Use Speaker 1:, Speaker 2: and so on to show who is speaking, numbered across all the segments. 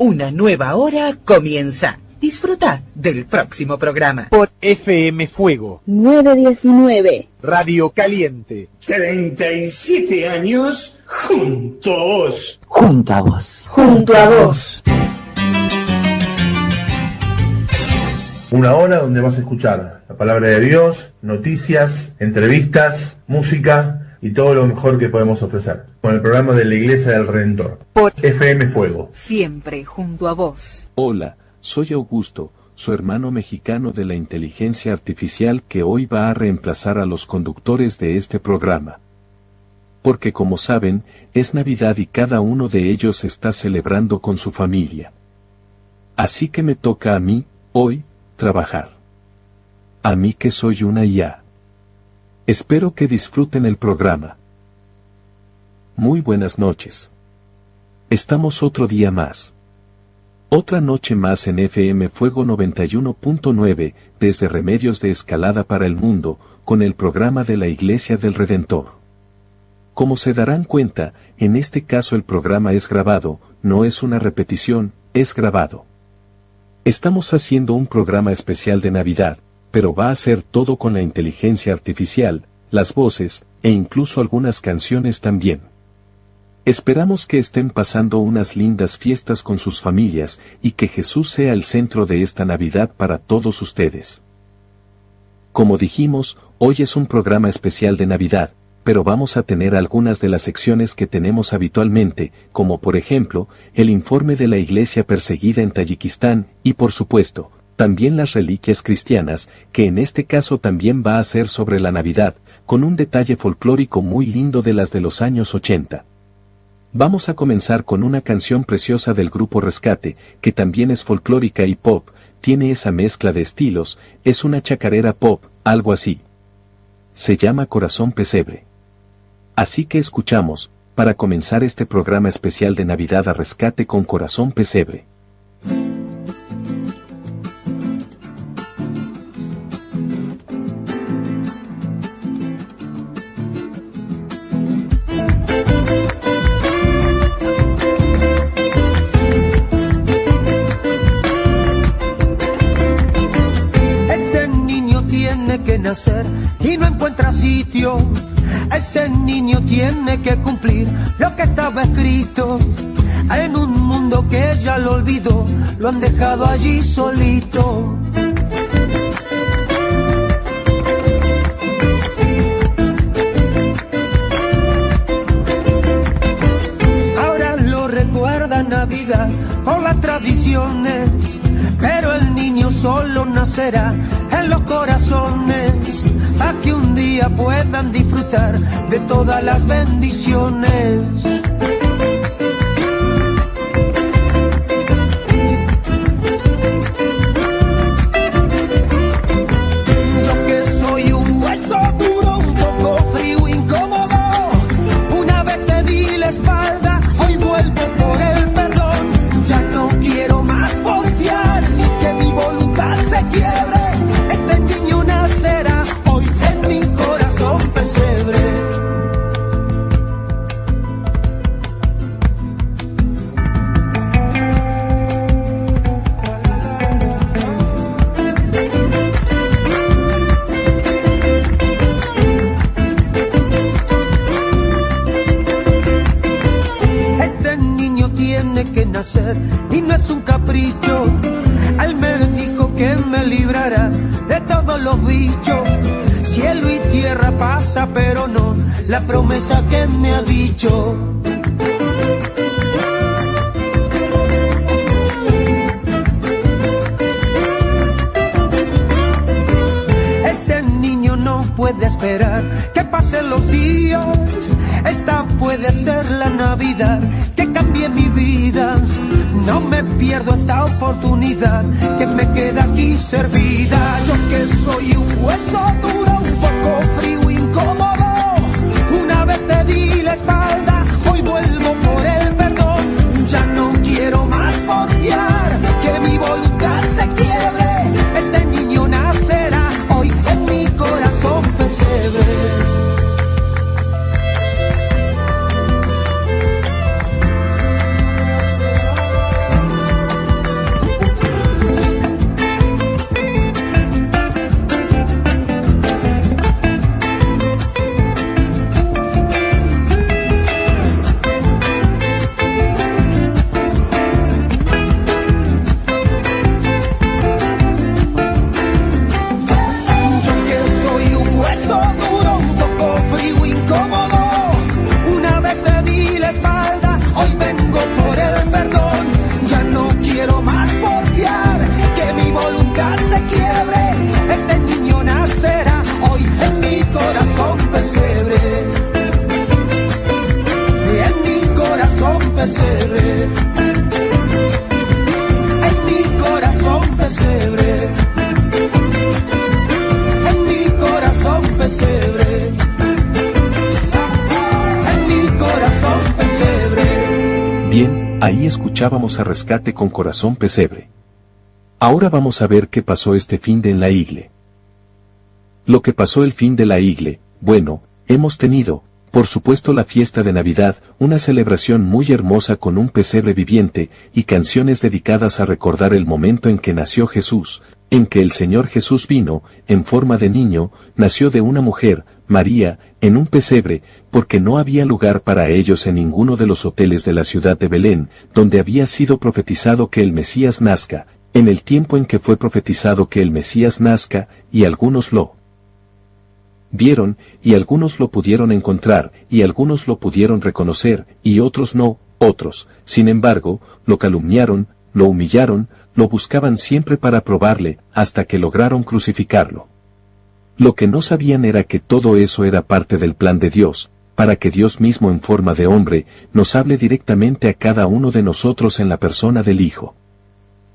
Speaker 1: Una nueva hora comienza. Disfruta del próximo programa.
Speaker 2: Por FM Fuego
Speaker 3: 919
Speaker 2: Radio Caliente.
Speaker 4: 37 años junto a vos.
Speaker 1: Junto a vos.
Speaker 3: Junto a vos.
Speaker 5: Una hora donde vas a escuchar la palabra de Dios, noticias, entrevistas, música y todo lo mejor que podemos ofrecer. Con el programa de la Iglesia del Redentor.
Speaker 3: Por
Speaker 5: FM Fuego.
Speaker 6: Siempre junto a vos.
Speaker 7: Hola, soy Augusto, su hermano mexicano de la inteligencia artificial que hoy va a reemplazar a los conductores de este programa. Porque como saben, es Navidad y cada uno de ellos está celebrando con su familia. Así que me toca a mí, hoy, trabajar. A mí que soy una IA. Espero que disfruten el programa. Muy buenas noches. Estamos otro día más. Otra noche más en FM Fuego 91.9, desde Remedios de Escalada para el Mundo, con el programa de la Iglesia del Redentor. Como se darán cuenta, en este caso el programa es grabado, no es una repetición, es grabado. Estamos haciendo un programa especial de Navidad, pero va a ser todo con la inteligencia artificial, las voces, e incluso algunas canciones también. Esperamos que estén pasando unas lindas fiestas con sus familias y que Jesús sea el centro de esta Navidad para todos ustedes. Como dijimos, hoy es un programa especial de Navidad, pero vamos a tener algunas de las secciones que tenemos habitualmente, como por ejemplo, el informe de la iglesia perseguida en Tayikistán y por supuesto, también las reliquias cristianas, que en este caso también va a ser sobre la Navidad, con un detalle folclórico muy lindo de las de los años 80. Vamos a comenzar con una canción preciosa del grupo Rescate, que también es folclórica y pop, tiene esa mezcla de estilos, es una chacarera pop, algo así. Se llama Corazón Pesebre. Así que escuchamos, para comenzar este programa especial de Navidad a Rescate con Corazón Pesebre.
Speaker 8: Y no encuentra sitio. Ese niño tiene que cumplir lo que estaba escrito. En un mundo que ya lo olvidó, lo han dejado allí solito. Ahora lo recuerda Navidad por las tradiciones, pero el niño solo nacerá en los corazones, para que un día puedan disfrutar de todas las bendiciones. Yo que soy un hueso duro, un poco frío, incómodo, una vez te di la espalda, hoy vuelvo por el perdón. Ya no quiero más porfiar, ni que mi voluntad se quiebre. Este niño nacerá hoy en mi corazón pesebre. Este niño tiene que nacer y no es un capricho. Él me dijo que me librará de todos los bichos. Cielo y tierra pasa, pero no la promesa que me ha dicho. Ese niño no puede esperar que pasen los días. Esta puede ser la Navidad que cambie mi vida. No me pierdo esta oportunidad que me queda aquí servida. Yo que soy un hueso duro, un poco frío, incómodo, una vez te di la espalda, hoy vuelvo por el perdón. Ya no quiero más porfiar, que mi voluntad se quiebre. Este niño nacerá hoy en mi corazón pesebre.
Speaker 7: Ahí escuchábamos a Rescate con Corazón Pesebre. Ahora vamos a ver qué pasó este fin de en la igle. Lo que pasó el fin de la igle, bueno, hemos tenido, por supuesto, la fiesta de Navidad, una celebración muy hermosa con un pesebre viviente y canciones dedicadas a recordar el momento en que nació Jesús, en que el Señor Jesús vino, en forma de niño, nació de una mujer, María, en un pesebre, porque no había lugar para ellos en ninguno de los hoteles de la ciudad de Belén, donde había sido profetizado que el Mesías nazca, en el tiempo en que fue profetizado que el Mesías nazca, y algunos lo vieron, y algunos lo pudieron encontrar, y algunos lo pudieron reconocer, y otros no, otros, sin embargo, lo calumniaron, lo humillaron, lo buscaban siempre para probarle, hasta que lograron crucificarlo. Lo que no sabían era que todo eso era parte del plan de Dios, para que Dios mismo en forma de hombre, nos hable directamente a cada uno de nosotros en la persona del Hijo.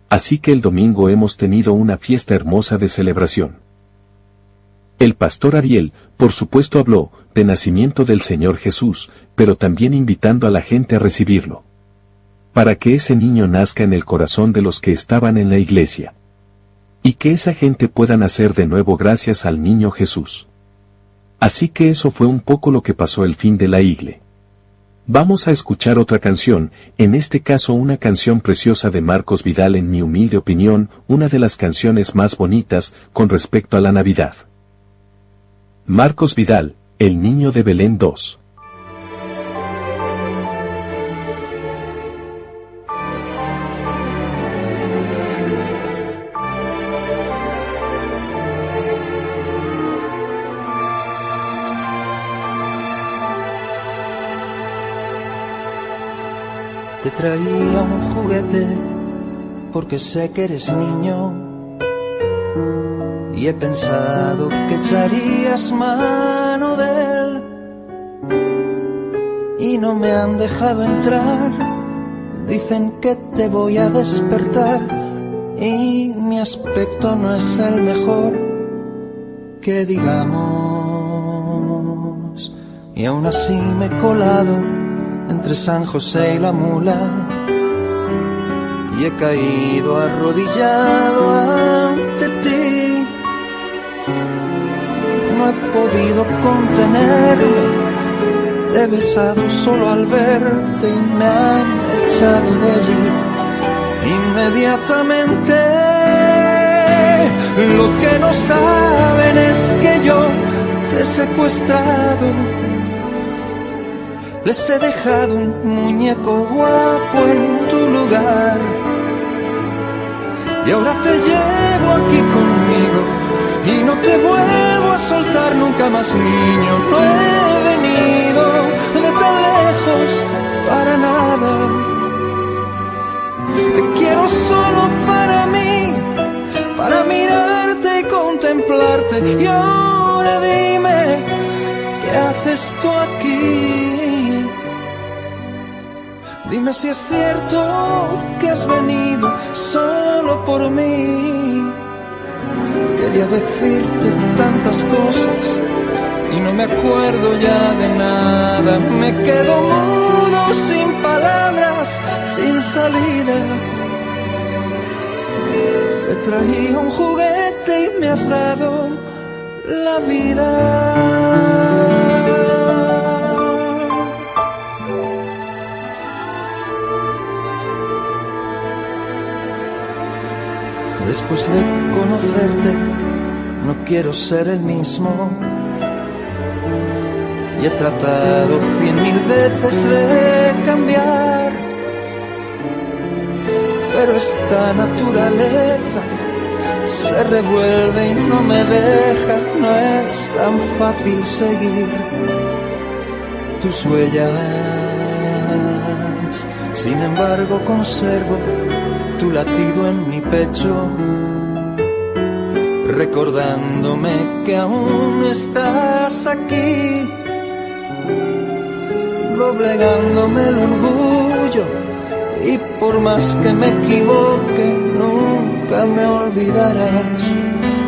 Speaker 7: Así que el domingo hemos tenido una fiesta hermosa de celebración. El pastor Ariel, por supuesto, habló de nacimiento del Señor Jesús, pero también invitando a la gente a recibirlo, para que ese niño nazca en el corazón de los que estaban en la iglesia, y que esa gente pueda nacer de nuevo gracias al niño Jesús. Así que eso fue un poco lo que pasó el fin de la igle. Vamos a escuchar otra canción, en este caso una canción preciosa de Marcos Vidal, en mi humilde opinión, una de las canciones más bonitas con respecto a la Navidad. Marcos Vidal, El Niño de Belén 2.
Speaker 8: Te traía un juguete porque sé que eres niño y he pensado que echarías mano de él y no me han dejado entrar. Dicen que te voy a despertar y mi aspecto no es el mejor que digamos, y aún así me he colado entre San José y la mula y he caído arrodillado ante ti. No he podido contenerme, te he besado solo al verte y me han echado de allí inmediatamente. Lo que no saben es que yo te he secuestrado. Les he dejado un muñeco guapo en tu lugar y ahora te llevo aquí conmigo y no te vuelvo a soltar nunca más, niño. No he venido de tan lejos para nada. Te quiero solo para mí, para mirarte y contemplarte. Y ahora dime, ¿qué haces tú aquí? Dime si es cierto que has venido solo por mí. Quería decirte tantas cosas y no me acuerdo ya de nada. Me quedo mudo, sin palabras, sin salida. Te traía un juguete y me has dado la vida. Después de conocerte, no quiero ser el mismo. Y he tratado 100.000 veces de cambiar, pero esta naturaleza se revuelve y no me deja. No es tan fácil seguir tus huellas. Sin embargo, conservo tu latido en mi pecho, recordándome que aún estás aquí, doblegándome el orgullo, y por más que me equivoque nunca me olvidarás,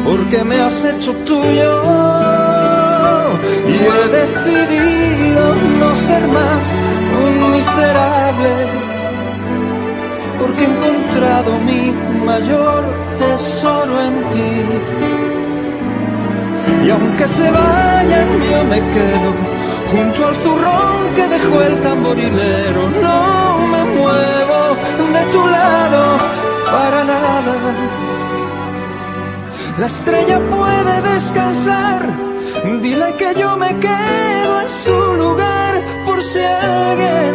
Speaker 8: porque me has hecho tuyo. Y he decidido no ser más un miserable aunque se vayan yo me quedo junto al zurrón que dejó el tamborilero. No me muevo de tu lado para nada. La estrella puede descansar, dile que yo me quedo en su lugar por si alguien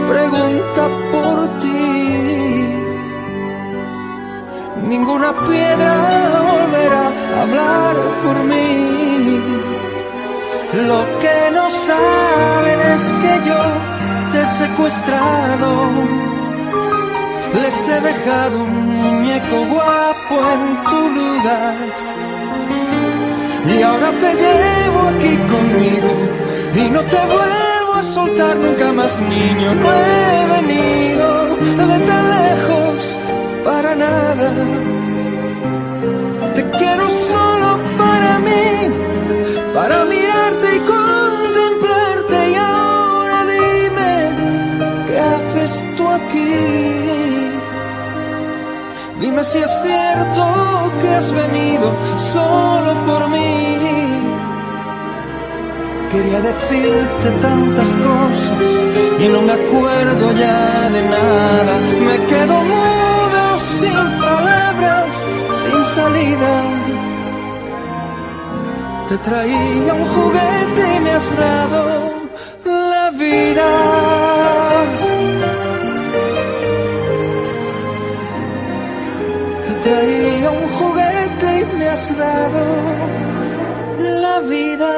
Speaker 8: pregunta por ti. Ninguna piedra volverá a hablar por mí. Lo que no saben es que yo te he secuestrado. Les he dejado un muñeco guapo en tu lugar. Y ahora te llevo aquí conmigo y no te vuelvo a soltar nunca más, niño. No he venido de tan lejos para nada. Te quiero solo para mí, para mirarte y contemplarte. Y ahora dime, ¿qué haces tú aquí? Dime si es cierto que has venido solo por mí. Quería decirte tantas cosas y no me acuerdo ya de nada. Me quedo mudo, sin palabras, sin salida. Te traía un juguete y me has dado la vida. Te traía un juguete y me has dado la vida.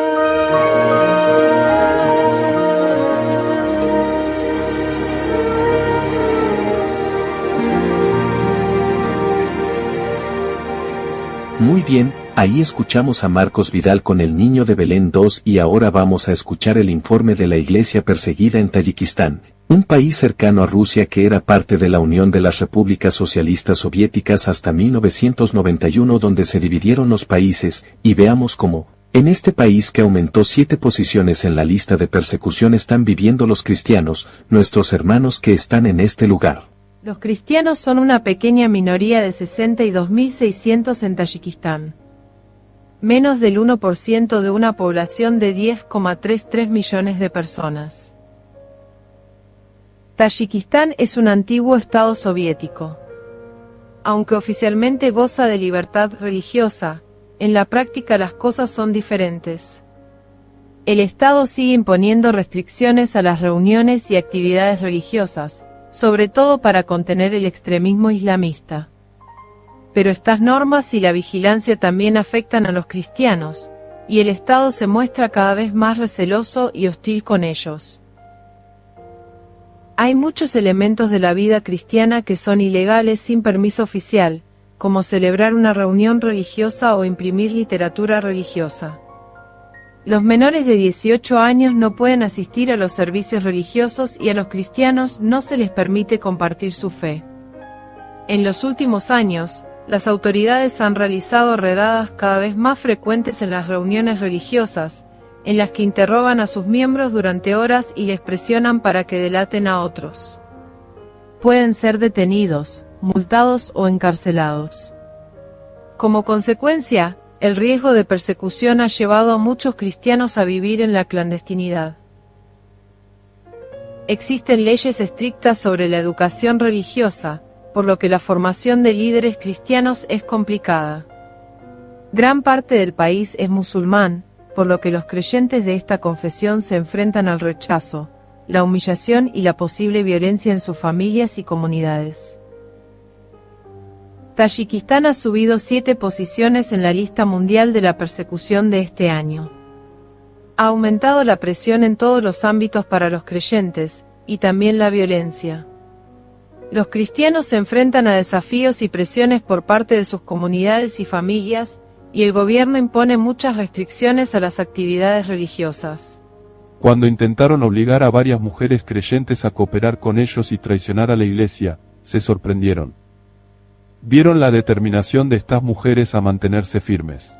Speaker 7: Muy bien, ahí escuchamos a Marcos Vidal con El Niño de Belén 2 y ahora vamos a escuchar el informe de la iglesia perseguida en Tayikistán, un país cercano a Rusia que era parte de la Unión de las Repúblicas Socialistas Soviéticas hasta 1991, donde se dividieron los países, y veamos cómo, en este país que aumentó 7 posiciones en la lista de persecución, están viviendo los cristianos, nuestros hermanos que están en este lugar.
Speaker 9: Los cristianos son una pequeña minoría de 62.600 en Tayikistán. Menos del 1% de una población de 10,33 millones de personas. Tayikistán es un antiguo estado soviético. Aunque oficialmente goza de libertad religiosa, en la práctica las cosas son diferentes. El Estado sigue imponiendo restricciones a las reuniones y actividades religiosas, sobre todo para contener el extremismo islamista. Pero estas normas y la vigilancia también afectan a los cristianos, y el Estado se muestra cada vez más receloso y hostil con ellos. Hay muchos elementos de la vida cristiana que son ilegales sin permiso oficial, como celebrar una reunión religiosa o imprimir literatura religiosa. Los menores de 18 años no pueden asistir a los servicios religiosos y a los cristianos no se les permite compartir su fe. En los últimos años, las autoridades han realizado redadas cada vez más frecuentes en las reuniones religiosas, en las que interrogan a sus miembros durante horas y les presionan para que delaten a otros. Pueden ser detenidos, multados o encarcelados. Como consecuencia, el riesgo de persecución ha llevado a muchos cristianos a vivir en la clandestinidad. Existen leyes estrictas sobre la educación religiosa, por lo que la formación de líderes cristianos es complicada. Gran parte del país es musulmán, por lo que los creyentes de esta confesión se enfrentan al rechazo, la humillación y la posible violencia en sus familias y comunidades. Tayikistán ha subido 7 posiciones en la lista mundial de la persecución de este año. Ha aumentado la presión en todos los ámbitos para los creyentes, y también la violencia. Los cristianos se enfrentan a desafíos y presiones por parte de sus comunidades y familias, y el gobierno impone muchas restricciones a las actividades religiosas.
Speaker 10: Cuando intentaron obligar a varias mujeres creyentes a cooperar con ellos y traicionar a la iglesia, se sorprendieron. Vieron la determinación de estas mujeres a mantenerse firmes.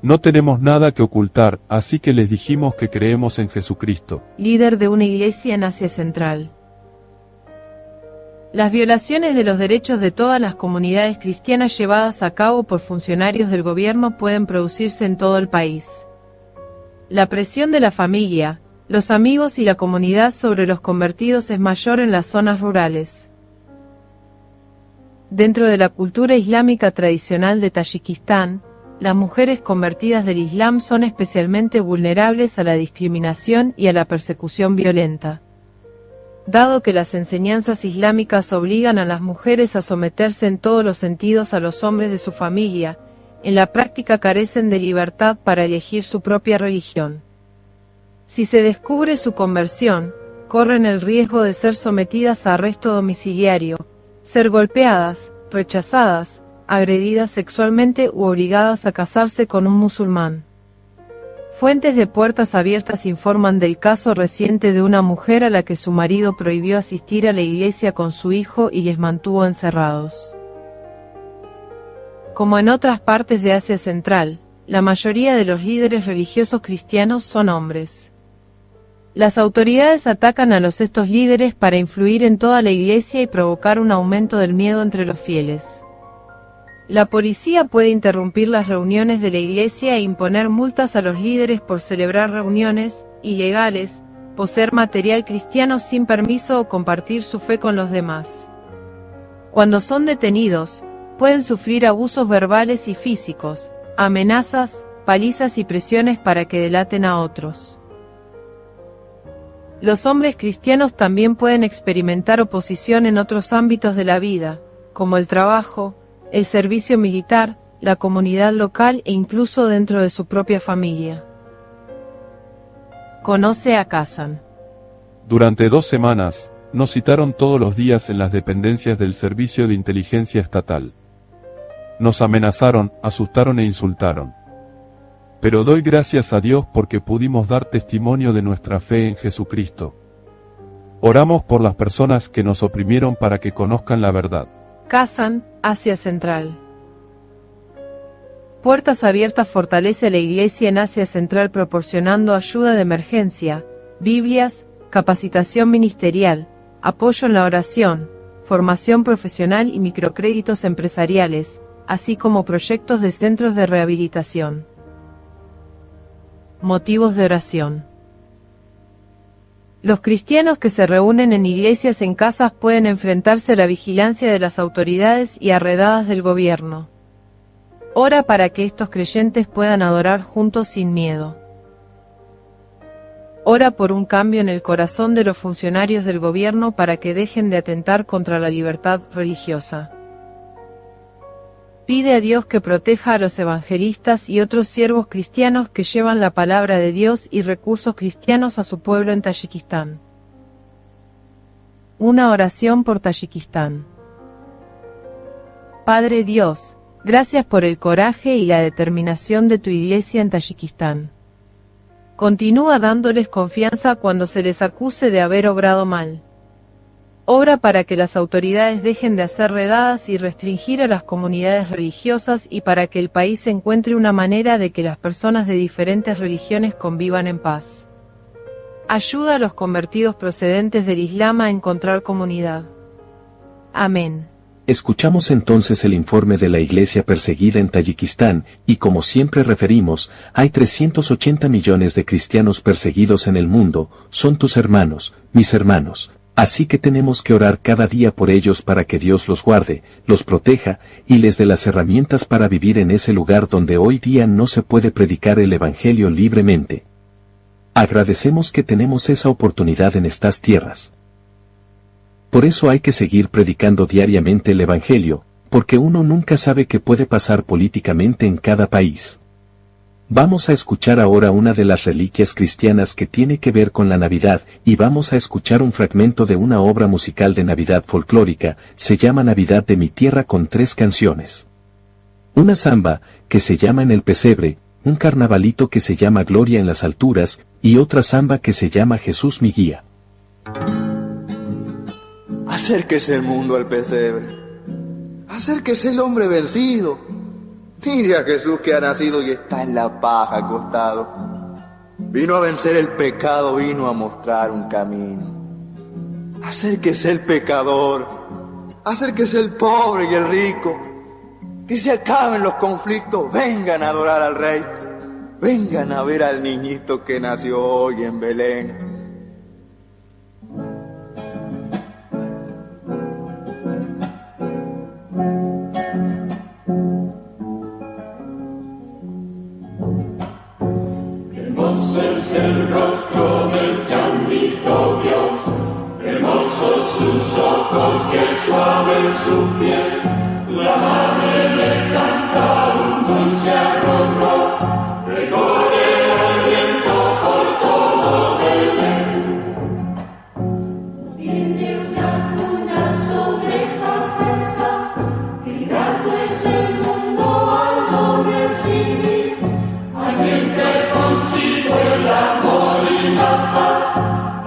Speaker 10: No tenemos nada que ocultar, así que les dijimos que creemos en Jesucristo.
Speaker 9: Líder de una iglesia en Asia Central. Las violaciones de los derechos de todas las comunidades cristianas llevadas a cabo por funcionarios del gobierno pueden producirse en todo el país. La presión de la familia, los amigos y la comunidad sobre los convertidos es mayor en las zonas rurales. Dentro de la cultura islámica tradicional de Tayikistán, las mujeres convertidas del Islam son especialmente vulnerables a la discriminación y a la persecución violenta. Dado que las enseñanzas islámicas obligan a las mujeres a someterse en todos los sentidos a los hombres de su familia, en la práctica carecen de libertad para elegir su propia religión. Si se descubre su conversión, corren el riesgo de ser sometidas a arresto domiciliario, ser golpeadas, rechazadas, agredidas sexualmente u obligadas a casarse con un musulmán. Fuentes de Puertas Abiertas informan del caso reciente de una mujer a la que su marido prohibió asistir a la iglesia con su hijo y les mantuvo encerrados. Como en otras partes de Asia Central, la mayoría de los líderes religiosos cristianos son hombres. Las autoridades atacan a estos líderes para influir en toda la iglesia y provocar un aumento del miedo entre los fieles. La policía puede interrumpir las reuniones de la iglesia e imponer multas a los líderes por celebrar reuniones ilegales, poseer material cristiano sin permiso o compartir su fe con los demás. Cuando son detenidos, pueden sufrir abusos verbales y físicos, amenazas, palizas y presiones para que delaten a otros. Los hombres cristianos también pueden experimentar oposición en otros ámbitos de la vida, como el trabajo, el servicio militar, la comunidad local e incluso dentro de su propia familia. Conoce a Kazan.
Speaker 10: Durante 2 semanas, nos citaron todos los días en las dependencias del Servicio de Inteligencia Estatal. Nos amenazaron, asustaron e insultaron. Pero doy gracias a Dios porque pudimos dar testimonio de nuestra fe en Jesucristo. Oramos por las personas que nos oprimieron para que conozcan la verdad.
Speaker 9: Kazan, Asia Central. Puertas Abiertas fortalece a la Iglesia en Asia Central proporcionando ayuda de emergencia, Biblias, capacitación ministerial, apoyo en la oración, formación profesional y microcréditos empresariales, así como proyectos de centros de rehabilitación. Motivos de oración. Los cristianos que se reúnen en iglesias en casas pueden enfrentarse a la vigilancia de las autoridades y a redadas del gobierno. Ora para que estos creyentes puedan adorar juntos sin miedo. Ora por un cambio en el corazón de los funcionarios del gobierno para que dejen de atentar contra la libertad religiosa. Pide a Dios que proteja a los evangelistas y otros siervos cristianos que llevan la palabra de Dios y recursos cristianos a su pueblo en Tayikistán. Una oración por Tayikistán. Padre Dios, gracias por el coraje y la determinación de tu iglesia en Tayikistán. Continúa dándoles confianza cuando se les acuse de haber obrado mal. Obra para que las autoridades dejen de hacer redadas y restringir a las comunidades religiosas y para que el país encuentre una manera de que las personas de diferentes religiones convivan en paz. Ayuda a los convertidos procedentes del Islam a encontrar comunidad. Amén.
Speaker 7: Escuchamos entonces el informe de la iglesia perseguida en Tayikistán, y como siempre referimos, hay 380 millones de cristianos perseguidos en el mundo, son tus hermanos, mis hermanos. Así que tenemos que orar cada día por ellos para que Dios los guarde, los proteja, y les dé las herramientas para vivir en ese lugar donde hoy día no se puede predicar el Evangelio libremente. Agradecemos que tenemos esa oportunidad en estas tierras. Por eso hay que seguir predicando diariamente el Evangelio, porque uno nunca sabe qué puede pasar políticamente en cada país. Vamos a escuchar ahora una de las reliquias cristianas que tiene que ver con la Navidad, y vamos a escuchar un fragmento de una obra musical de Navidad folclórica, se llama Navidad de mi tierra con 3 canciones. Una samba, que se llama En el pesebre, un carnavalito que se llama Gloria en las alturas, y otra samba que se llama Jesús mi guía.
Speaker 11: Acérquese el mundo al pesebre, acérquese el hombre vencido. Mire a Jesús que ha nacido y está en la paja acostado. Vino a vencer el pecado, vino a mostrar un camino. Acérquese el pecador, Acérquese el pobre y el rico. Que se acaben los conflictos. Vengan a adorar al Rey. Vengan a ver al niñito que nació hoy en Belén.
Speaker 12: Hermoso es el rostro del changuito Dios, hermosos sus ojos, que suave su piel. La madre le canta un dulce arrorró, recorrió el viento por todo Belén. Tiene una cuna sobre paja está, que grato es el mundo al no recibir. Alguien trae consigo el amor y la paz,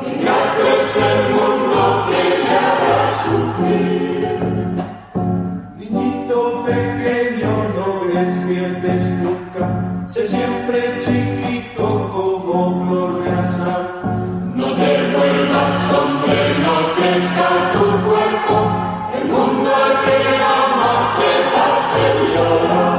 Speaker 12: que grato es el mundo que le hará sufrir.
Speaker 8: Niñito pequeño, no despiertes nunca, sé siempre chiquito como flor de azar.
Speaker 12: No te vuelvas hombre, no crezca tu cuerpo, el mundo al que amas te va a hacer llorar.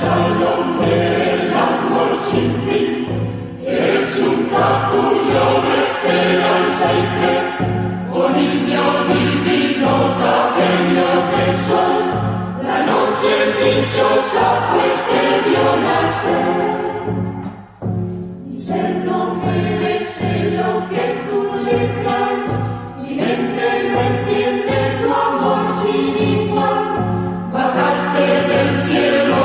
Speaker 12: Al hombre el amor sin fin, es un capullo de esperanza y fe. Oh niño divino, cabellos de sol, la noche es dichosa pues te vio nacer. Mi ser no merece lo que tú le traes, mi mente no entiende tu amor sin igual. Bajaste del cielo a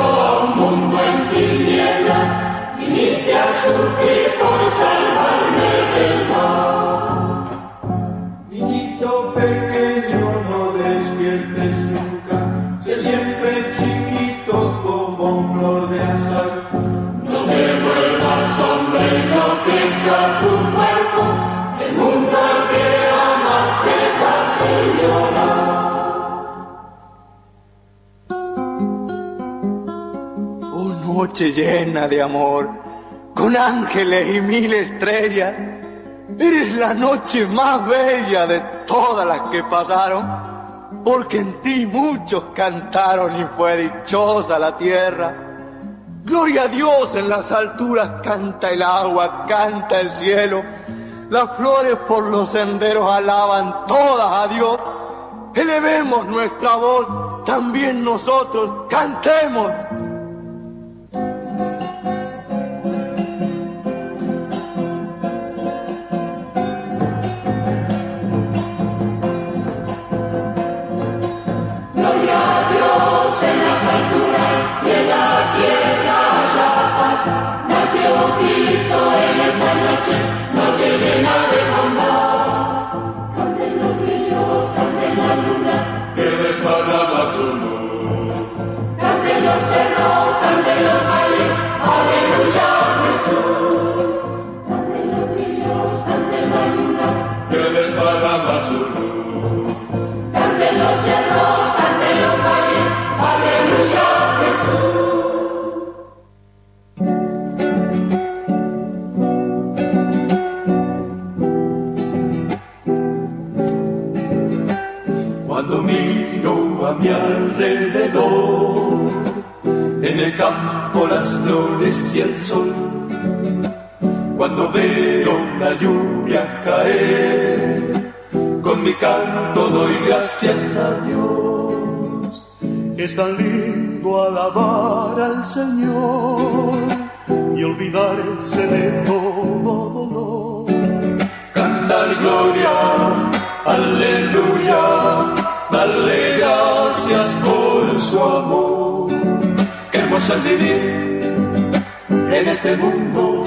Speaker 12: un mundo en tinieblas, viniste a sufrir por salvarme del mal.
Speaker 8: Niñito pequeño, no despiertes nunca, sé siempre chiquito como flor de azar.
Speaker 12: No te vuelvas hombre, no crezca tu cuerpo, el mundo al que amas te va a hacer llorar.
Speaker 11: Noche llena de amor, con ángeles y 1000 estrellas. Eres la noche más bella de todas las que pasaron, porque en ti muchos cantaron y fue dichosa la tierra. Gloria a Dios en las alturas, canta el agua, canta el cielo. Las flores por los senderos alaban todas a Dios. Elevemos nuestra voz, también nosotros cantemos.
Speaker 12: Noche llena de bondad, canten los brillos, canten la luna, que desparrama su luz. Canten los cerros, canten los valles, aleluya Jesús. Canten los brillos, canten la luna, que desparrama su luz. Canten los cerros, canten los valles, aleluya Jesús. Cuando miro a mi alrededor, en el campo las flores y el sol, cuando veo la lluvia caer, con mi canto doy gracias a Dios.
Speaker 13: Es tan lindo alabar al Señor y olvidarse de todo dolor.
Speaker 12: Cantar gloria, aleluya, darle gracias por su amor. Qué hermoso es vivir en este mundo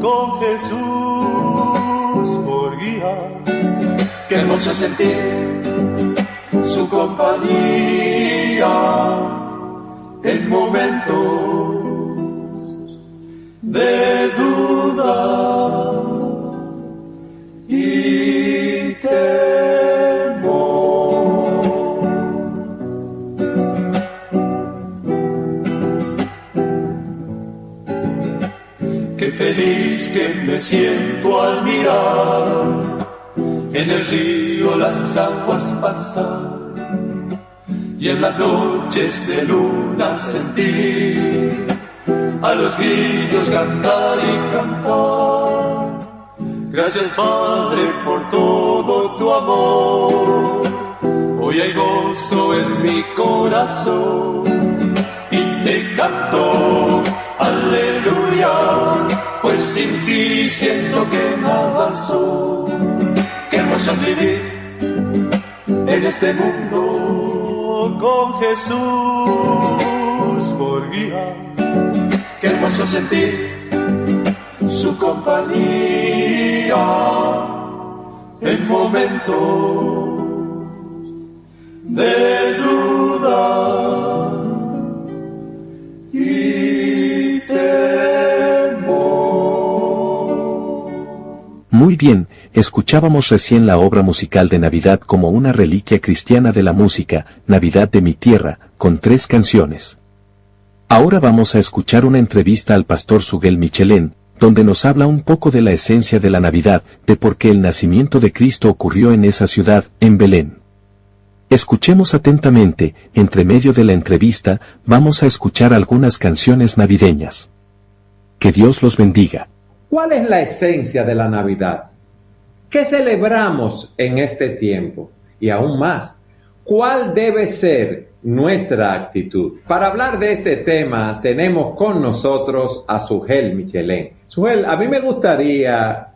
Speaker 13: con Jesús por guía.
Speaker 12: Qué hermoso es sentir su compañía en momentos de duda y temor.
Speaker 13: siento al mirar en el río las aguas pasar y en las noches de luna sentir a los grillos cantar y cantar. Gracias, Padre, por todo tu amor. Hoy hay gozo en mi corazón y te canto aleluya, pues sin ti siento que nada soy. Qué hermoso es vivir en este mundo con Jesús por guía.
Speaker 11: Qué hermoso sentir su compañía en momentos de duda y temor.
Speaker 7: Muy bien, escuchábamos recién la obra musical de Navidad como una reliquia cristiana de la música, Navidad de mi tierra, con 3 canciones. Ahora vamos a escuchar una entrevista al pastor Suguel Michelén, donde nos habla un poco de la esencia de la Navidad, de por qué el nacimiento de Cristo ocurrió en esa ciudad, en Belén. Escuchemos atentamente, entre medio de la entrevista, vamos a escuchar algunas canciones navideñas. Que Dios los bendiga.
Speaker 14: ¿Cuál es la esencia de la Navidad? ¿Qué celebramos en este tiempo? Y aún más, ¿cuál debe ser nuestra actitud? Para hablar de este tema, tenemos con nosotros a Suguel Michelén. Suguel, a mí me gustaría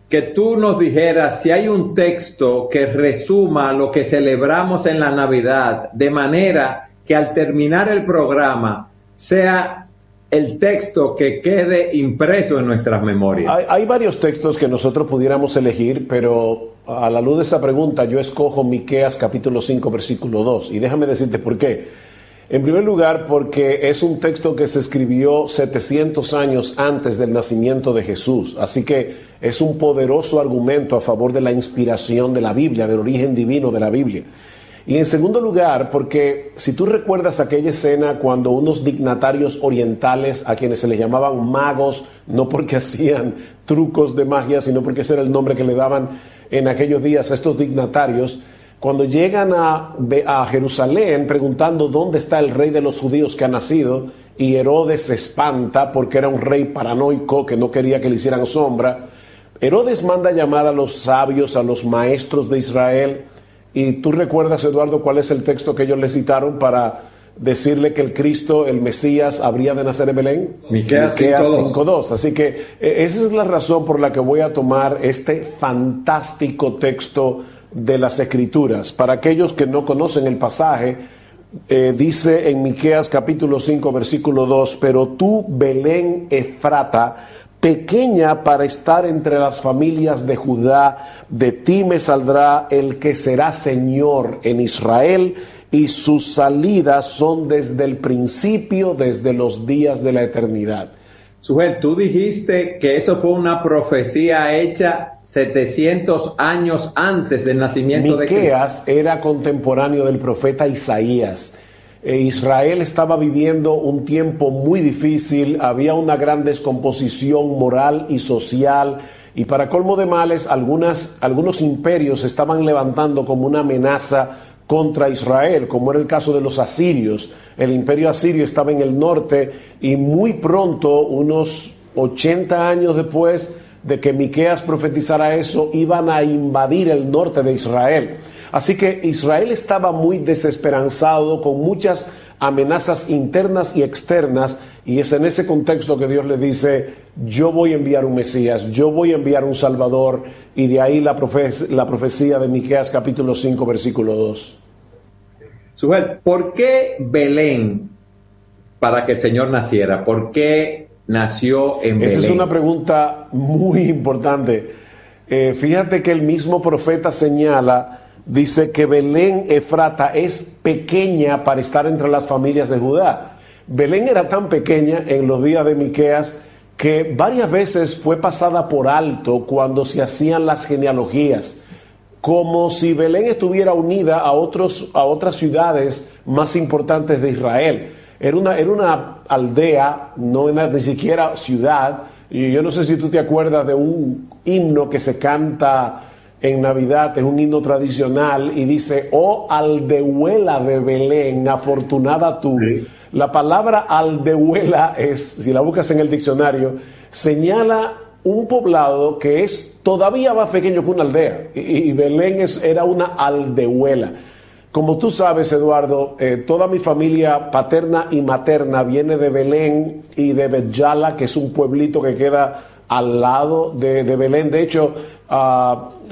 Speaker 14: que tú nos dijeras si hay un texto que resuma lo que celebramos en la Navidad, de manera que al terminar el programa sea el texto que quede impreso en nuestras memorias.
Speaker 15: Hay varios textos que nosotros pudiéramos elegir, pero a la luz de esa pregunta yo escojo Miqueas capítulo 5 versículo 2, y déjame decirte por qué. En primer lugar, porque es un texto que se escribió 700 años antes del nacimiento de Jesús, así que es un poderoso argumento a favor de la inspiración de la Biblia, del origen divino de la Biblia. Y en segundo lugar, porque si tú recuerdas aquella escena cuando unos dignatarios orientales, a quienes se les llamaban magos, no porque hacían trucos de magia, sino porque ese era el nombre que le daban en aquellos días a estos dignatarios, cuando llegan a Jerusalén preguntando dónde está el rey de los judíos que ha nacido, y Herodes se espanta porque era un rey paranoico que no quería que le hicieran sombra, Herodes manda llamar a los sabios, a los maestros de Israel. Y tú recuerdas, Eduardo, cuál es el texto que ellos le citaron para decirle que el Cristo, el Mesías, habría de nacer en Belén.
Speaker 14: Miqueas 5:2.
Speaker 15: Así que esa es la razón por la que voy a tomar este fantástico texto de las Escrituras. Para aquellos que no conocen el pasaje, dice en Miqueas capítulo 5 versículo 2, pero tú, Belén Efrata, pequeña para estar entre las familias de Judá, de ti me saldrá el que será Señor en Israel, y sus salidas son desde el principio, desde los días de la eternidad.
Speaker 14: Suguel, tú dijiste que eso fue una profecía hecha 700 años antes del nacimiento de Cristo.
Speaker 15: Miqueas era contemporáneo del profeta Isaías. Israel estaba viviendo un tiempo muy difícil, había una gran descomposición moral y social, y para colmo de males, algunos imperios se estaban levantando como una amenaza contra Israel, como era el caso de los asirios. El imperio asirio estaba en el norte, y muy pronto, unos 80 años después de que Miqueas profetizara eso, iban a invadir el norte de Israel. Así que Israel estaba muy desesperanzado, con muchas amenazas internas y externas, y es en ese contexto que Dios le dice: yo voy a enviar un Mesías, yo voy a enviar un Salvador, y de ahí la profecía de Miqueas capítulo 5 versículo 2.
Speaker 14: Suguel, ¿por qué Belén para que el Señor naciera? ¿Por qué nació en Belén?
Speaker 15: Esa es una pregunta muy importante. Fíjate que el mismo profeta señala, dice que Belén Efrata es pequeña para estar entre las familias de Judá. Belén era tan pequeña en los días de Miqueas que varias veces fue pasada por alto cuando se hacían las genealogías, como si Belén estuviera unida a otras ciudades más importantes de Israel. Era una aldea, no era ni siquiera ciudad, Y yo no sé si tú te acuerdas de un himno que se canta en Navidad, es un himno tradicional y dice: oh aldehuela de Belén, afortunada tú. Sí. La palabra aldehuela es, si la buscas en el diccionario, señala un poblado que es todavía más pequeño que una aldea, y Belén era una aldehuela. Como tú sabes, Eduardo, toda mi familia paterna y materna viene de Belén y de Bet-Yala, que es un pueblito que queda al lado de Belén. De hecho,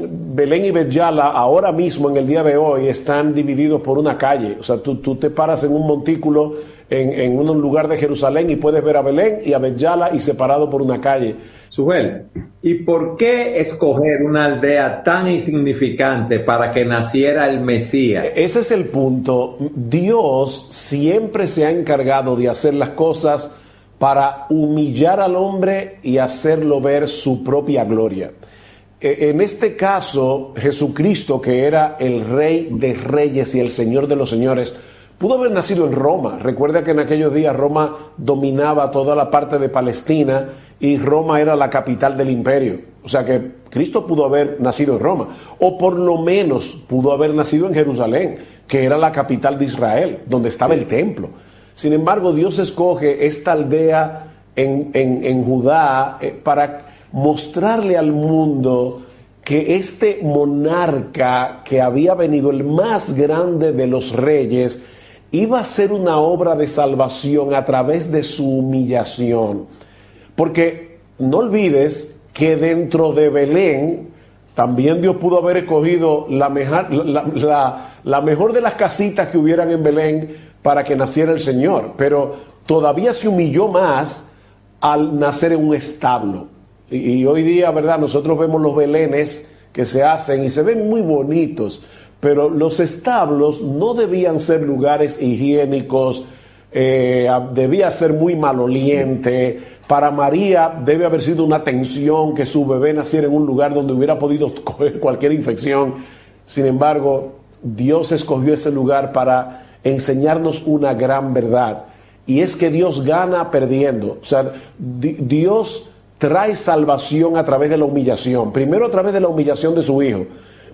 Speaker 15: Belén y Bet-Yala ahora mismo, en el día de hoy, están divididos por una calle. O sea, tú te paras en un montículo en un lugar de Jerusalén y puedes ver a Belén y a Bet-Yala y separado por una calle.
Speaker 14: Sujel, ¿y por qué escoger una aldea tan insignificante para que naciera el Mesías?
Speaker 15: Ese es el punto. Dios siempre se ha encargado de hacer las cosas para humillar al hombre y hacerlo ver su propia gloria. En este caso, Jesucristo, que era el Rey de Reyes y el Señor de los Señores, pudo haber nacido en Roma. Recuerda que en aquellos días Roma dominaba toda la parte de Palestina y Roma era la capital del imperio. O sea que Cristo pudo haber nacido en Roma, o por lo menos pudo haber nacido en Jerusalén, que era la capital de Israel, donde estaba el templo. Sin embargo, Dios escoge esta aldea en Judá para mostrarle al mundo que este monarca que había venido, el más grande de los reyes, iba a ser una obra de salvación a través de su humillación. Porque no olvides que dentro de Belén también Dios pudo haber escogido la mejor de las casitas que hubieran en Belén para que naciera el Señor, pero todavía se humilló más al nacer en un establo. Y hoy día, ¿verdad? Nosotros vemos los belenes que se hacen y se ven muy bonitos, pero los establos no debían ser lugares higiénicos, debía ser muy maloliente. Para María debe haber sido una tensión que su bebé naciera en un lugar donde hubiera podido coger cualquier infección. Sin embargo, Dios escogió ese lugar para enseñarnos una gran verdad, y es que Dios gana perdiendo. O sea, Dios trae salvación a través de la humillación, primero a través de la humillación de su Hijo,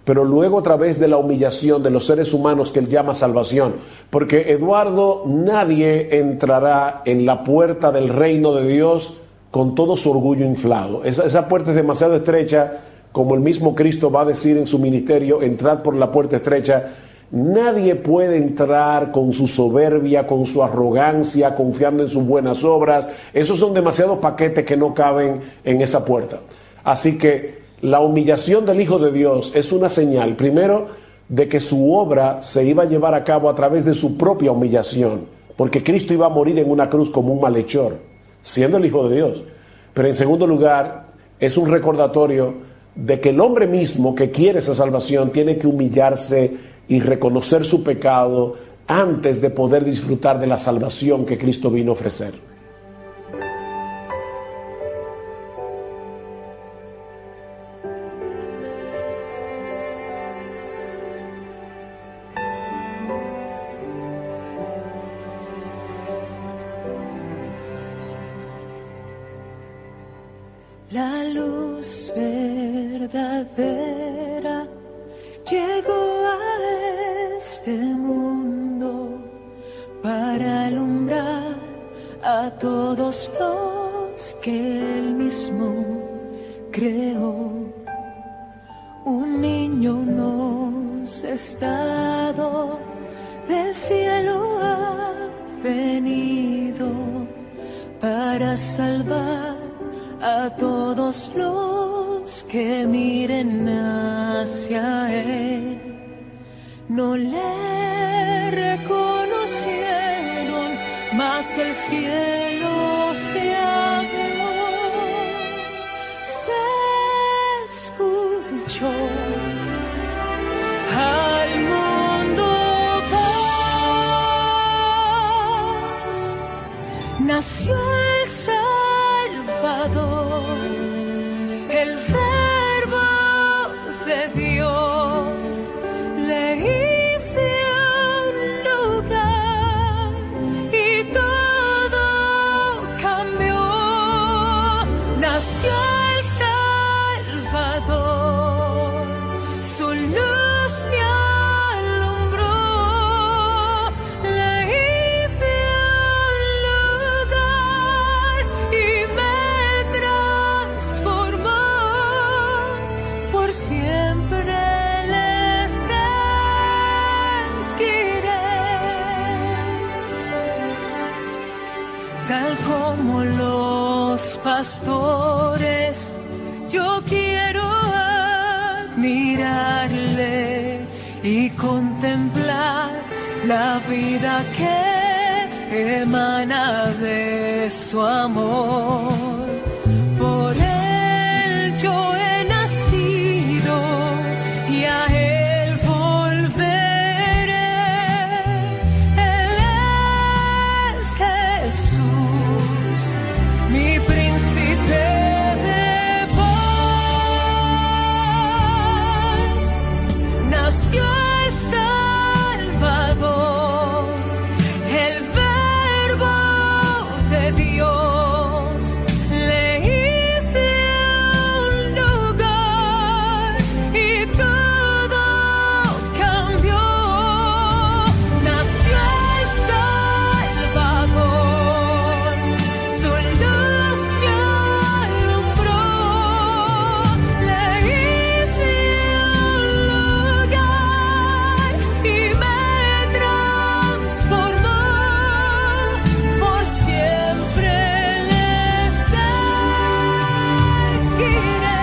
Speaker 15: pero luego a través de la humillación de los seres humanos que Él llama salvación. Porque, Eduardo, nadie entrará en la puerta del reino de Dios con todo su orgullo inflado. Esa puerta es demasiado estrecha, como el mismo Cristo va a decir en su ministerio: entrad por la puerta estrecha. Nadie puede entrar con su soberbia, con su arrogancia, confiando en sus buenas obras. Esos son demasiados paquetes que no caben en esa puerta. Así que la humillación del Hijo de Dios es una señal, primero, de que su obra se iba a llevar a cabo a través de su propia humillación, porque Cristo iba a morir en una cruz como un malhechor, siendo el Hijo de Dios. Pero en segundo lugar, es un recordatorio de que el hombre mismo que quiere esa salvación tiene que humillarse y reconocer su pecado antes de poder disfrutar de la salvación que Cristo vino a ofrecer.
Speaker 16: La luz verdadera llegó a este mundo para alumbrar a todos los que Él mismo creó. Un niño nos está dado, del cielo ha venido para salvar a todos los que miren hacia Él. No le reconocieron, mas el cielo se abrió. Se escuchó al mundo paz. Nació el Salvador, el Verbo de Dios, le hice un lugar y todo cambió. pastores, yo quiero admirarle y contemplar la vida que emana de su amor. Por él yo he nacido y a él volveré. Él es Jesús, mi príncipe de paz. Nació el Salvador, el Verbo de Dios, le hice un lugar y todo cambió. Nació el Salvador, su luz me alumbró, le hice un lugar y me transformó. Por siempre le seguiré.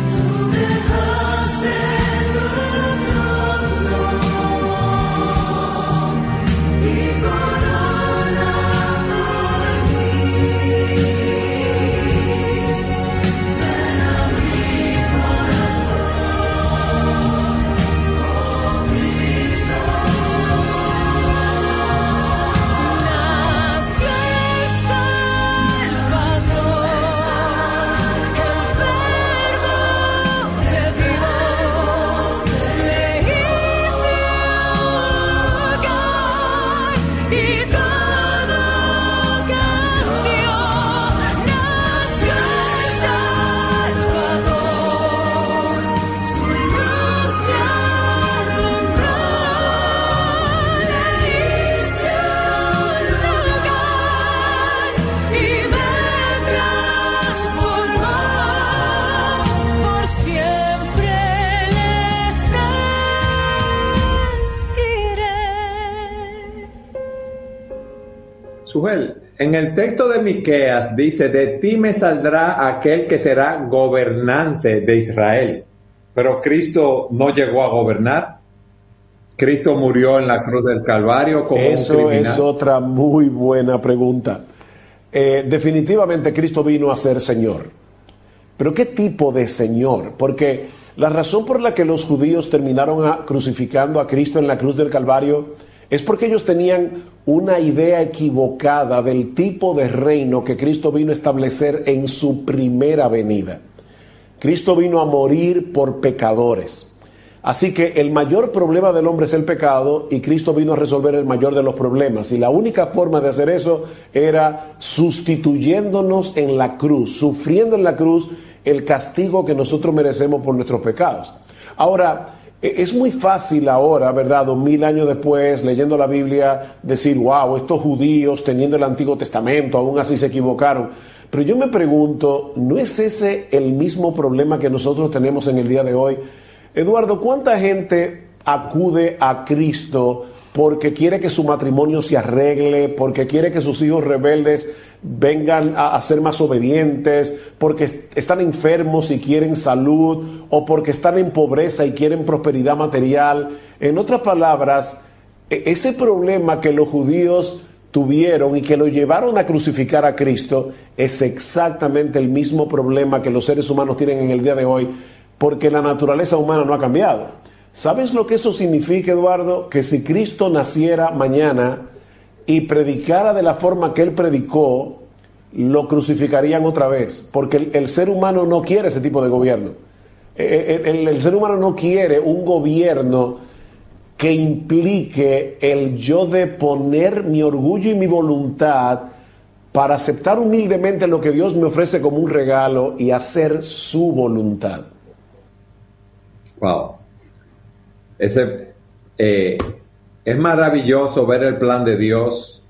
Speaker 16: Tú dejaste tu trono y corona por mí. Ven a mi corazón, oh Cristo. Nació el Salvador, el Verbo de Dios, le hice un lugar y todo cambió. Nació el Salvador, su luz me alumbró, le hice un lugar y me transformó. Por siempre le seguiré.
Speaker 14: Sujel, en el texto de Miqueas dice: de ti me saldrá aquel que será gobernante de Israel. Pero Cristo no llegó a gobernar. Cristo murió en la cruz del Calvario como un
Speaker 15: Eso
Speaker 14: criminal.
Speaker 15: es otra muy buena pregunta. Definitivamente Cristo vino a ser Señor. Pero ¿qué tipo de Señor? Porque la razón por la que los judíos terminaron crucificando a Cristo en la cruz del Calvario es porque ellos tenían una idea equivocada del tipo de reino que Cristo vino a establecer en su primera venida. Cristo vino a morir por pecadores. Así que el mayor problema del hombre es el pecado y Cristo vino a resolver el mayor de los problemas. Y la única forma de hacer eso era sustituyéndonos en la cruz, sufriendo en la cruz el castigo que nosotros merecemos por nuestros pecados. Ahora, es muy fácil ahora, ¿verdad? 2000 años después, leyendo la Biblia, decir, wow, estos judíos teniendo el Antiguo Testamento, aún así se equivocaron. Pero yo me pregunto, ¿no es ese el mismo problema que nosotros tenemos en el día de hoy? Eduardo, ¿cuánta gente acude a Cristo porque quiere que su matrimonio se arregle, porque quiere que sus hijos rebeldes vengan a ser más obedientes, porque están enfermos y quieren salud, o porque están en pobreza y quieren prosperidad material? En otras palabras, ese problema que los judíos tuvieron y que lo llevaron a crucificar a Cristo es exactamente el mismo problema que los seres humanos tienen en el día de hoy, porque la naturaleza humana no ha cambiado. ¿Sabes lo que eso significa, Eduardo? Que si Cristo naciera mañana y predicara de la forma que Él predicó, lo crucificarían otra vez, porque el ser humano no quiere ese tipo de gobierno. El ser humano no quiere un gobierno que implique el yo de poner mi orgullo y mi voluntad para aceptar humildemente lo que Dios me ofrece como un regalo y hacer su voluntad.
Speaker 14: Wow. Es maravilloso ver el plan de Dios,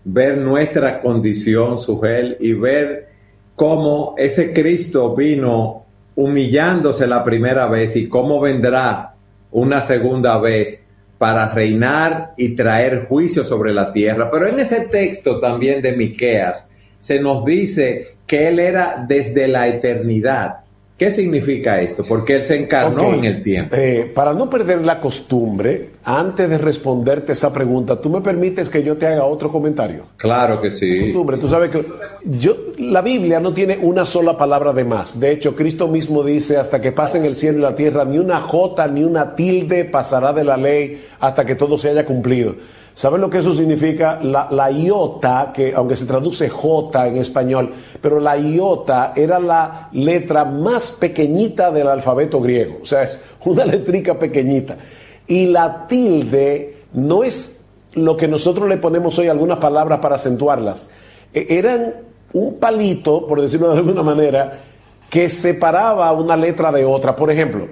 Speaker 14: ver nuestra condición, Sujel, y ver cómo ese Cristo vino humillándose la primera vez y cómo vendrá una segunda vez para reinar y traer juicio sobre la tierra. Pero en ese texto también de Miqueas se nos dice que Él era desde la eternidad. ¿Qué significa esto? Porque Él se encarnó en el tiempo.
Speaker 15: Para no perder la costumbre, antes de responderte esa pregunta, ¿tú me permites que yo te haga otro comentario?
Speaker 14: Claro que sí.
Speaker 15: Costumbre, tú sabes que la Biblia no tiene una sola palabra de más. De hecho, Cristo mismo dice, hasta que pasen el cielo y la tierra, ni una jota ni una tilde pasará de la ley hasta que todo se haya cumplido. ¿Saben lo que eso significa? La iota, que aunque se traduce J en español, pero la iota era la letra más pequeñita del alfabeto griego. O sea, es una letrica pequeñita. Y la tilde no es lo que nosotros le ponemos hoy algunas palabras para acentuarlas. Eran un palito, por decirlo de alguna manera, que separaba una letra de otra. Por ejemplo,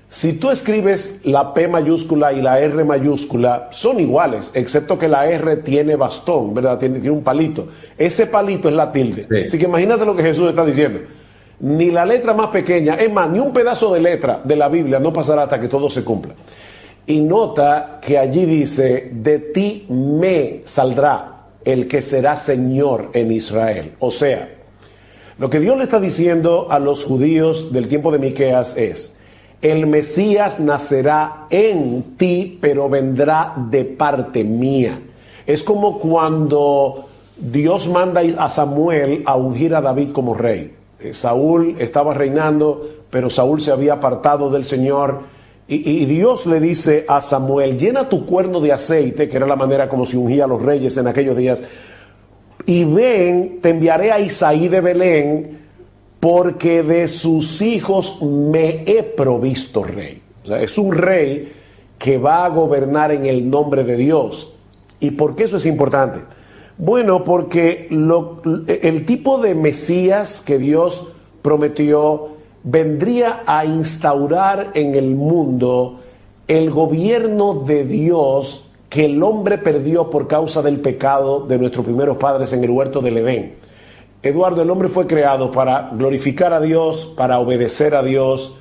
Speaker 15: si tú escribes la P mayúscula y la R mayúscula, son iguales, excepto que la R tiene bastón, ¿verdad? Tiene un palito. Ese palito es la tilde. Sí. Así que imagínate lo que Jesús está diciendo. Ni la letra más pequeña, es más, ni un pedazo de letra de la Biblia no pasará hasta que todo se cumpla. Y nota que allí dice, de ti me saldrá el que será Señor en Israel. O sea, lo que Dios le está diciendo a los judíos del tiempo de Miqueas es, el Mesías nacerá en ti, pero vendrá de parte mía. Es como cuando Dios manda a Samuel a ungir a David como rey. Saúl estaba reinando, pero Saúl se había apartado del Señor. Y Dios le dice a Samuel, llena tu cuerno de aceite, que era la manera como se ungía a los reyes en aquellos días, y ven, te enviaré a Isaí de Belén, porque de sus hijos me he provisto rey. O sea, es un rey que va a gobernar en el nombre de Dios. ¿Y por qué eso es importante? Bueno, porque el tipo de Mesías que Dios prometió vendría a instaurar en el mundo el gobierno de Dios que el hombre perdió por causa del pecado de nuestros primeros padres en el huerto del Edén. Eduardo, el hombre fue creado para glorificar a Dios, para obedecer a Dios,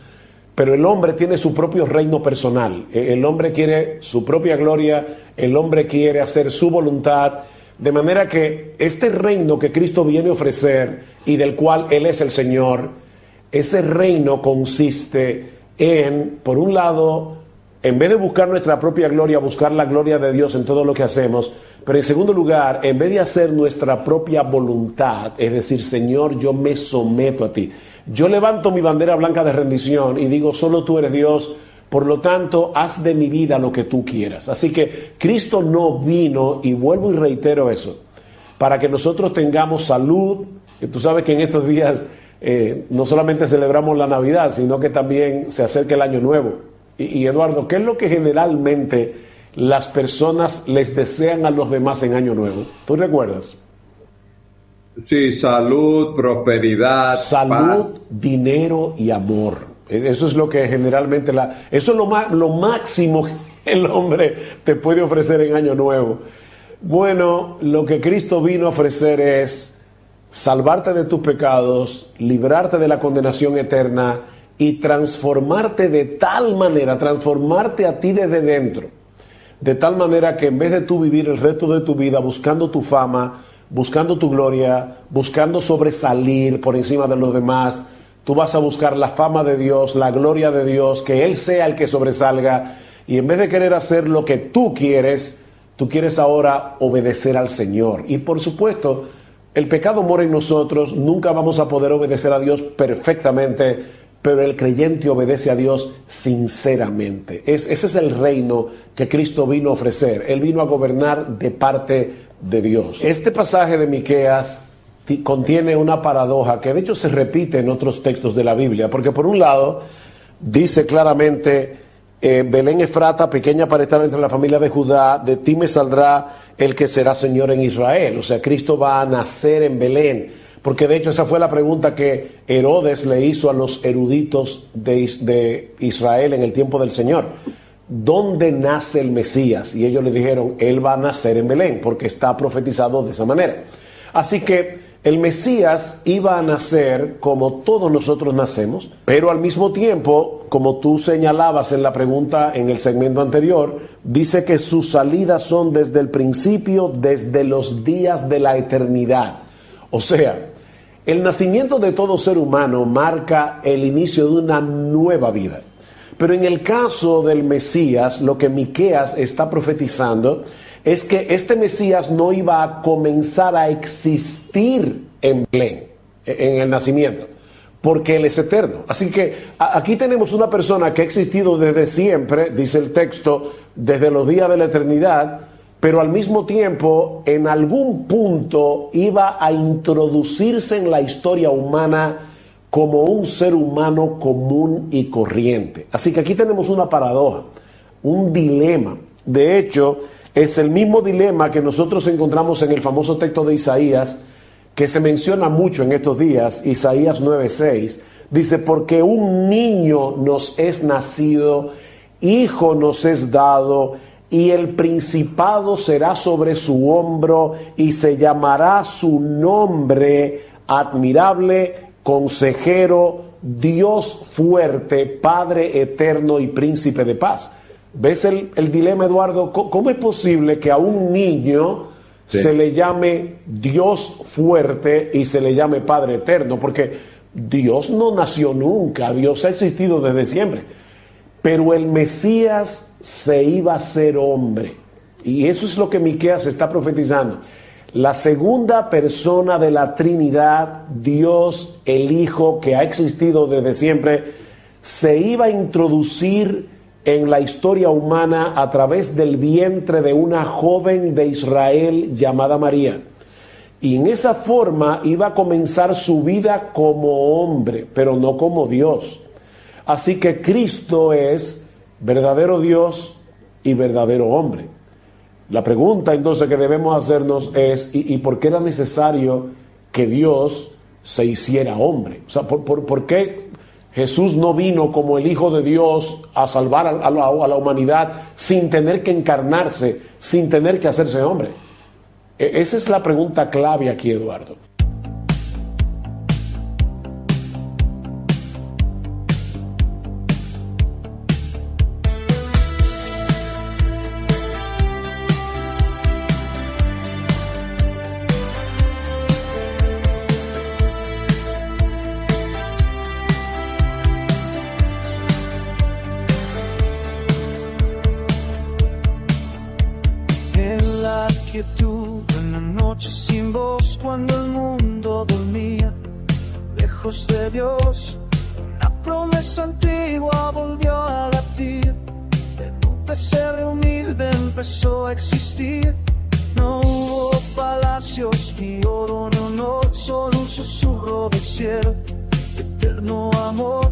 Speaker 15: pero el hombre tiene su propio reino personal. El hombre quiere su propia gloria, el hombre quiere hacer su voluntad, de manera que este reino que Cristo viene a ofrecer y del cual Él es el Señor, ese reino consiste en, por un lado, en vez de buscar nuestra propia gloria, buscar la gloria de Dios en todo lo que hacemos, pero en segundo lugar, en vez de hacer nuestra propia voluntad, es decir, Señor, yo me someto a ti. Yo levanto mi bandera blanca de rendición y digo, solo tú eres Dios, por lo tanto, haz de mi vida lo que tú quieras. Así que Cristo no vino, y vuelvo y reitero eso, para que nosotros tengamos salud. Y tú sabes que en estos días no solamente celebramos la Navidad, sino que también se acerca el Año Nuevo. Y Eduardo, ¿qué es lo que generalmente las personas les desean a los demás en Año Nuevo? ¿Tú recuerdas?
Speaker 14: Sí, salud, prosperidad,
Speaker 15: salud, paz, dinero y amor. Eso es lo que generalmente eso es lo máximo que el hombre te puede ofrecer en Año Nuevo. Bueno, lo que Cristo vino a ofrecer es salvarte de tus pecados, librarte de la condenación eterna y transformarte de tal manera, transformarte a ti desde dentro. De tal manera que en vez de tú vivir el resto de tu vida buscando tu fama, buscando tu gloria, buscando sobresalir por encima de los demás, tú vas a buscar la fama de Dios, la gloria de Dios, que Él sea el que sobresalga. Y en vez de querer hacer lo que tú quieres ahora obedecer al Señor. Y por supuesto, el pecado mora en nosotros, nunca vamos a poder obedecer a Dios perfectamente, pero el creyente obedece a Dios sinceramente. Ese es el reino que Cristo vino a ofrecer. Él vino a gobernar de parte de Dios. Este pasaje de Miqueas contiene una paradoja que de hecho se repite en otros textos de la Biblia, porque por un lado dice claramente, Belén Efrata, pequeña para estar entre la familia de Judá, de ti me saldrá el que será Señor en Israel. O sea, Cristo va a nacer en Belén. Porque de hecho esa fue la pregunta que Herodes le hizo a los eruditos de Israel en el tiempo del Señor. ¿Dónde nace el Mesías? Y ellos le dijeron, Él va a nacer en Belén, porque está profetizado de esa manera. Así que El Mesías iba a nacer como todos nosotros nacemos, pero al mismo tiempo, como tú señalabas en la pregunta en el segmento anterior, dice que sus salidas son desde el principio, desde los días de la eternidad. O sea, el nacimiento de todo ser humano marca el inicio de una nueva vida. Pero en el caso del Mesías, lo que Miqueas está profetizando es que este Mesías no iba a comenzar a existir en Belén, en el nacimiento, porque Él es eterno. Así que aquí tenemos una persona que ha existido desde siempre, dice el texto, desde los días de la eternidad, pero al mismo tiempo, en algún punto, iba a introducirse en la historia humana como un ser humano común y corriente. Así que aquí tenemos una paradoja, un dilema. De hecho, es el mismo dilema que nosotros encontramos en el famoso texto de Isaías, que se menciona mucho en estos días, Isaías 9:6, dice, porque un niño nos es nacido, hijo nos es dado, y el principado será sobre su hombro, y se llamará su nombre admirable, consejero, Dios fuerte, Padre eterno y príncipe de paz. ¿Ves el dilema, Eduardo? ¿Cómo es posible que a un niño se le llame Dios fuerte y se le llame Padre eterno? Porque Dios no nació nunca, Dios ha existido desde siempre. Pero el Mesías se iba a ser hombre. Y eso es lo que Miqueas está profetizando. La segunda persona de la Trinidad, Dios, el Hijo, que ha existido desde siempre, se iba a introducir en la historia humana a través del vientre de una joven de Israel llamada María. Y en esa forma iba a comenzar su vida como hombre, pero no como Dios. Así que Cristo es verdadero Dios y verdadero hombre. La pregunta entonces que debemos hacernos es, ¿y por qué era necesario que Dios se hiciera hombre? O sea, ¿por qué Jesús no vino como el Hijo de Dios a salvar a la humanidad sin tener que encarnarse, sin tener que hacerse hombre? Esa es la pregunta clave aquí, Eduardo.
Speaker 8: En la noche sin voz, cuando el mundo dormía, lejos de Dios, una promesa antigua volvió a latir. En un pesebre humilde empezó a existir. No hubo palacios ni oro ni honor, solo un susurro del cielo, eterno amor.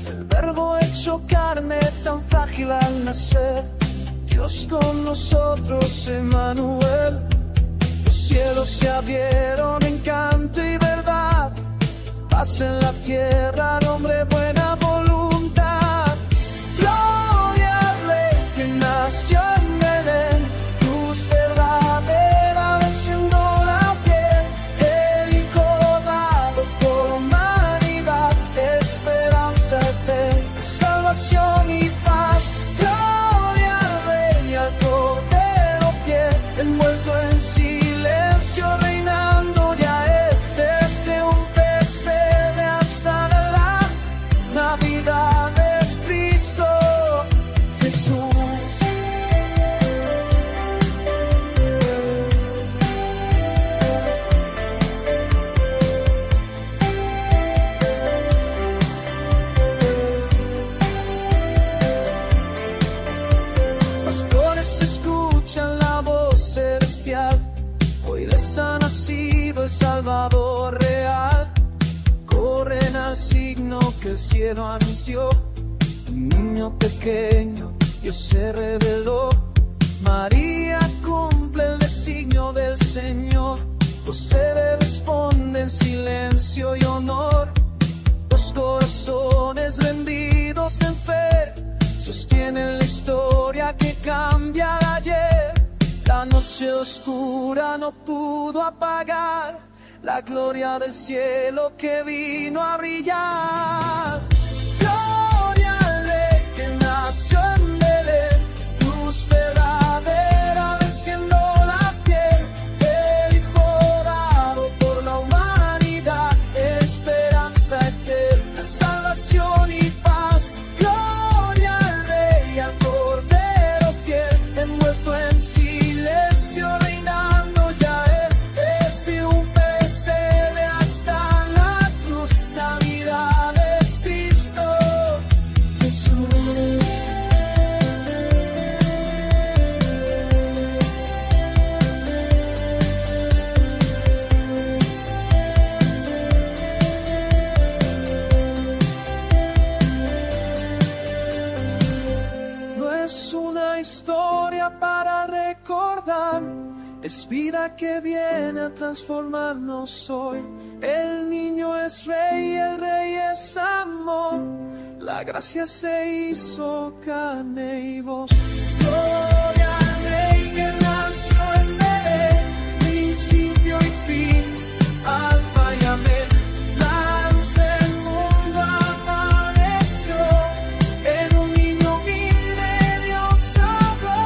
Speaker 8: El verbo hecho carne, tan frágil al nacer. Dios con nosotros, Emmanuel. Los cielos se abrieron en canto y verdad. Paz en la tierra, nombre, buena voluntad. Gloria al Rey que nació en Belén. Luz verdadera venciendo la piel. El Hijo dado por humanidad. Esperanza eterna, salvación y paz. Envuelto en silencio, reinando ya Él, desde un pesebre hasta la Navidad es Cristo Jesús. Pastores escuchan la voz celestial, hoy les ha nacido el Salvador real. Corren al signo que el cielo anunció, un niño pequeño Dios se reveló. María cumple el designio del Señor, José le responde en silencio y honor. Los corazones rendidos en fe sostienen la historia que cambia el ayer. La noche oscura no pudo apagar la gloria del cielo que vino a brillar. Gloria al Rey que nació en Belén, luz verdadera venciendo la piel, el Hijo dado por la humanidad, esperanza eterna, salvación y paz. Gloria al Rey, al Cordero fiel, envuelto en silencio, reinando ya Él, desde un pesebre hasta la cruz, Navidad es Cristo Jesús. No es una historia para recordar, es vida que viene a transformarnos hoy. El niño es rey, el rey es amor, la gracia se hizo carne y voz. Gloria al Rey que nació en Belén, principio y fin, alfa y amén. La luz del mundo apareció, en un niño humilde Dios habló.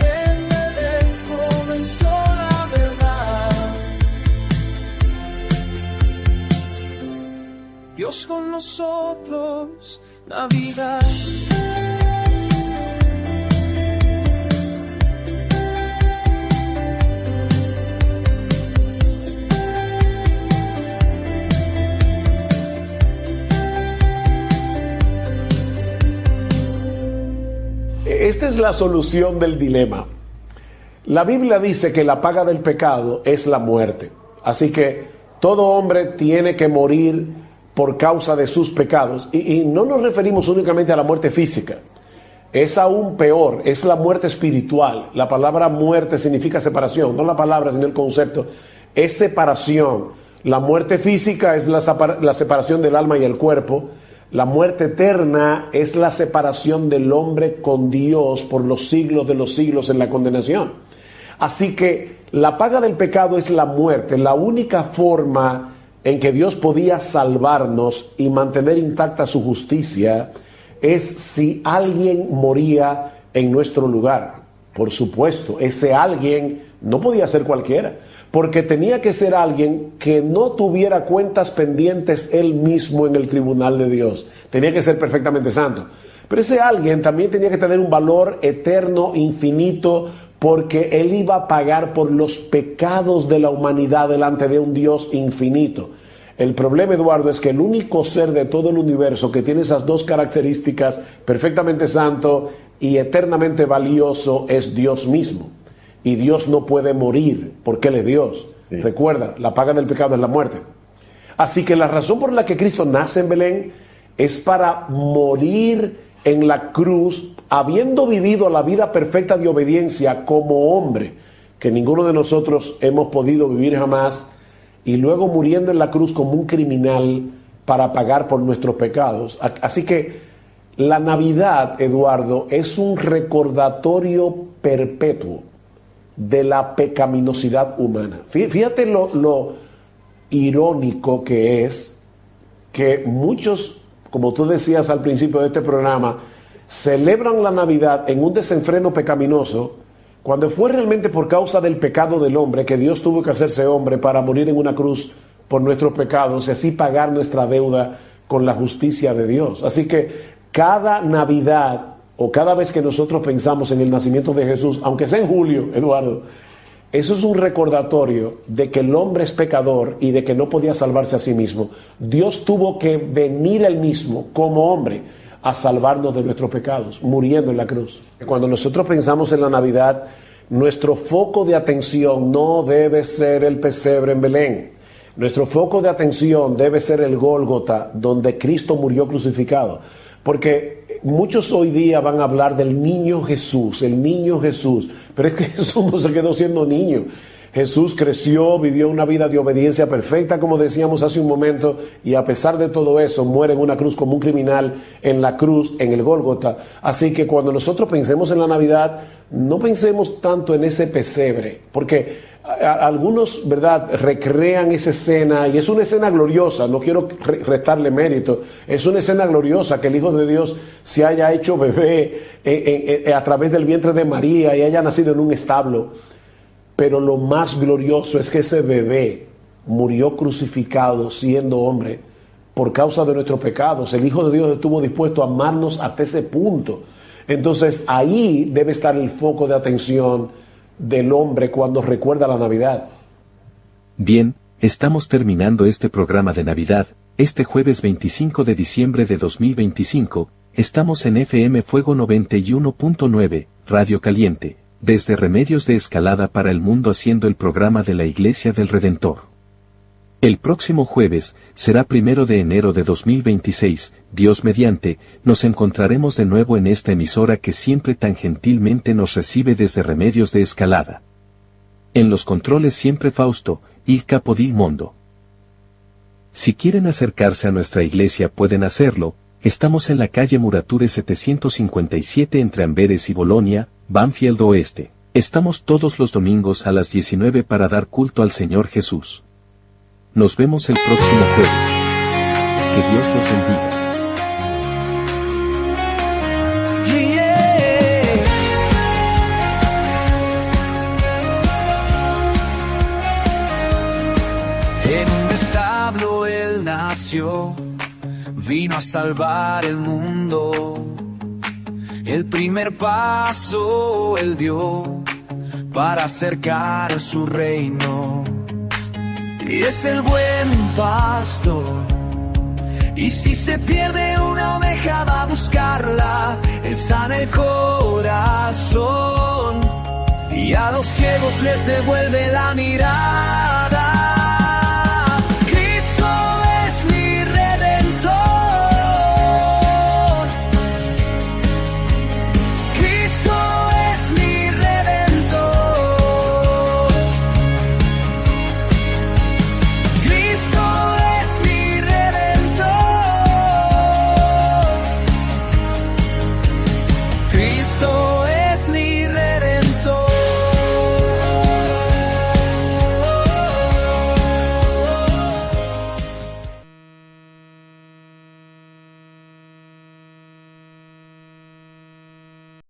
Speaker 8: En Belén comenzó la verdad. Dios con nosotros, Navidad.
Speaker 15: Esta es la solución del dilema. La Biblia dice que la paga del pecado es la muerte. Así que todo hombre tiene que morir por causa de sus pecados. Y no nos referimos únicamente a la muerte física. Es aún peor, es la muerte espiritual. La palabra muerte significa separación, no la palabra sino el concepto. Es separación. La muerte física es la separación del alma y el cuerpo. La muerte eterna es la separación del hombre con Dios por los siglos de los siglos en la condenación. Así que la paga del pecado es la muerte. La única forma en que Dios podía salvarnos y mantener intacta su justicia es si alguien moría en nuestro lugar. Por supuesto, ese alguien no podía ser cualquiera, porque tenía que ser alguien que no tuviera cuentas pendientes él mismo en el tribunal de Dios. Tenía que ser perfectamente santo. Pero ese alguien también tenía que tener un valor eterno, infinito, porque él iba a pagar por los pecados de la humanidad delante de un Dios infinito. El problema, Eduardo, es que el único ser de todo el universo que tiene esas dos características, perfectamente santo y eternamente valioso, es Dios mismo. Y Dios no puede morir porque Él es Dios. Sí. Recuerda, la paga del pecado es la muerte. Así que la razón por la que Cristo nace en Belén es para morir en la cruz, habiendo vivido la vida perfecta de obediencia como hombre, que ninguno de nosotros hemos podido vivir jamás, y luego muriendo en la cruz como un criminal para pagar por nuestros pecados. Así que la Navidad, Eduardo, es un recordatorio perpetuo de la pecaminosidad humana. Fíjate lo irónico que es que muchos, como tú decías al principio de este programa, celebran la Navidad en un desenfreno pecaminoso, cuando fue realmente por causa del pecado del hombre que Dios tuvo que hacerse hombre para morir en una cruz por nuestros pecados y así pagar nuestra deuda con la justicia de Dios. Así que cada Navidad o cada vez que nosotros pensamos en el nacimiento de Jesús, aunque sea en julio, Eduardo, eso es un recordatorio de que el hombre es pecador y de que no podía salvarse a sí mismo. Dios tuvo que venir él mismo como hombre a salvarnos de nuestros pecados, muriendo en la cruz. Cuando nosotros pensamos en la Navidad, nuestro foco de atención no debe ser el pesebre en Belén. Nuestro foco de atención debe ser el Gólgota, donde Cristo murió crucificado. Porque muchos hoy día van a hablar del niño Jesús, el niño Jesús. Pero es que Jesús no se quedó siendo niño. Jesús creció, vivió una vida de obediencia perfecta, como decíamos hace un momento, y a pesar de todo eso, muere en una cruz como un criminal en la cruz, en el Gólgota. Así que cuando nosotros pensemos en la Navidad, no pensemos tanto en ese pesebre, porque algunos, ¿verdad?, recrean esa escena, y es una escena gloriosa, no quiero restarle mérito, es una escena gloriosa que el Hijo de Dios se haya hecho bebé a través del vientre de María y haya nacido en un establo. Pero lo más glorioso es que ese bebé murió crucificado siendo hombre por causa de nuestros pecados. El Hijo de Dios estuvo dispuesto a amarnos hasta ese punto. Entonces ahí debe estar el foco de atención del hombre cuando recuerda la Navidad.
Speaker 7: Bien, estamos terminando este programa de Navidad. Este jueves 25 de diciembre de 2025, estamos en FM Fuego 91.9, Radio Caliente, desde Remedios de Escalada para el Mundo, haciendo el programa de la Iglesia del Redentor. El próximo jueves, será 1 de enero de 2026, Dios mediante, nos encontraremos de nuevo en esta emisora que siempre tan gentilmente nos recibe desde Remedios de Escalada. En los controles siempre Fausto, il capo di mondo. Si quieren acercarse a nuestra iglesia pueden hacerlo. Estamos en la calle Murature 757 entre Amberes y Bolonia, Banfield Oeste. Estamos todos los domingos a las 19 para dar culto al Señor Jesús. Nos vemos el próximo jueves. Que Dios los bendiga.
Speaker 8: En un establo él nació, vino a salvar el mundo. El primer paso él dio para acercar su reino. Y es el buen pastor. Y si se pierde una oveja va a buscarla. Él sana el corazón y a los ciegos les devuelve la mirada.